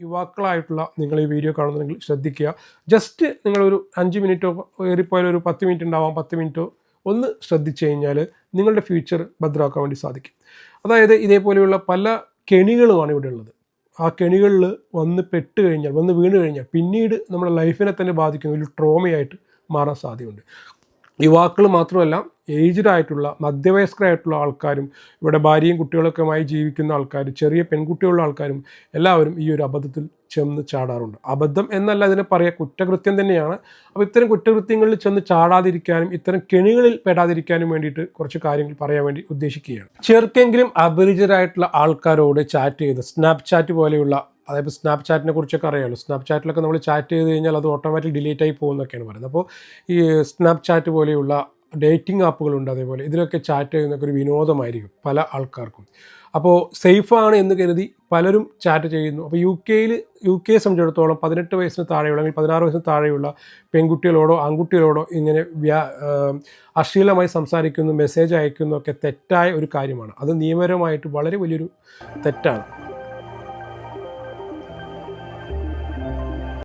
യുവാക്കളായിട്ടുള്ള നിങ്ങൾ ഈ വീഡിയോ കാണുന്നുണ്ടെങ്കിൽ ശ്രദ്ധിക്കുക. ജസ്റ്റ് നിങ്ങളൊരു 5 മിനിറ്റോ ഏറിപ്പോയാൽ ഒരു 10 മിനിറ്റ് ഉണ്ടാവാം, 10 മിനിറ്റോ ഒന്ന് ശ്രദ്ധിച്ചു കഴിഞ്ഞാൽ നിങ്ങളുടെ ഫ്യൂച്ചർ ഭദ്രമാക്കാൻ വേണ്ടി സാധിക്കും. അതായത് ഇതേപോലെയുള്ള പല കെണികളുമാണ് ഇവിടെ ഉള്ളത്. ആ കെണികളിൽ വന്ന് പെട്ട് കഴിഞ്ഞാൽ, വന്ന് വീണ് കഴിഞ്ഞാൽ പിന്നീട് നമ്മുടെ ലൈഫിനെ തന്നെ ബാധിക്കുന്ന ഒരു ട്രോമയായിട്ട് മാറാൻ സാധ്യതയുണ്ട്. യുവാക്കൾ മാത്രമല്ല, ഏജ്ഡ് ആയിട്ടുള്ള മധ്യവയസ്കരായിട്ടുള്ള ആൾക്കാരും ഇവിടെ ഭാര്യയും കുട്ടികളൊക്കെയുമായി ജീവിക്കുന്ന ആൾക്കാർ, ചെറിയ പെൺകുട്ടികളുള്ള ആൾക്കാരും എല്ലാവരും ഈ ഒരു അബദ്ധത്തിൽ ചെന്ന് ചാടാറുണ്ട്. അബദ്ധം എന്നല്ല അതിനെ പറയുക, കുറ്റകൃത്യം തന്നെയാണ്. അപ്പോൾ ഇത്തരം കുറ്റകൃത്യങ്ങളിൽ ചെന്ന് ചാടാതിരിക്കാനും ഇത്തരം കെണികളിൽ പെടാതിരിക്കാനും വേണ്ടിയിട്ട് കുറച്ച് കാര്യങ്ങൾ പറയാൻ വേണ്ടി ഉദ്ദേശിക്കുകയാണ്. ചെറുക്കെങ്കിലും അപരിചിതരായിട്ടുള്ള ആൾക്കാരോട് ചാറ്റ് ചെയ്ത് സ്നാപ്ചാറ്റ് പോലെയുള്ള, അതായത് സ്നാപ്ചാറ്റിനെ കുറിച്ചൊക്കെ അറിയാമല്ലോ. സ്നാപ്ചാറ്റിലൊക്കെ നമ്മൾ ചാറ്റ് ചെയ്ത് കഴിഞ്ഞാൽ അത് ഓട്ടോമാറ്റിക് ഡിലീറ്റ് ആയി പോകുന്നൊക്കെയാണ് പറയുന്നത്. അപ്പോൾ ഈ സ്നാപ്ചാറ്റ് പോലെയുള്ള ഡേറ്റിംഗ് ആപ്പുകളുണ്ട്, അതേപോലെ ഇതിലൊക്കെ ചാറ്റ് ചെയ്യുന്നതൊക്കെ ഒരു വിനോദമായിരിക്കും പല ആൾക്കാർക്കും. അപ്പോൾ സേഫാണ് എന്ന് കരുതി പലരും ചാറ്റ് ചെയ്യുന്നു. അപ്പോൾ യു കെയെ സംബന്ധിച്ചിടത്തോളം 18 വയസ്സിന് താഴെയുള്ള അല്ലെങ്കിൽ 16 വയസ്സിന് താഴെയുള്ള പെൺകുട്ടികളോടോ ആൺകുട്ടികളോടോ ഇങ്ങനെ അശ്ലീലമായി സംസാരിക്കുന്നു, മെസ്സേജ് അയക്കുന്നു ഒക്കെ തെറ്റായ ഒരു കാര്യമാണ്. അത് നിയമപരമായിട്ട് വളരെ വലിയൊരു തെറ്റാണ്.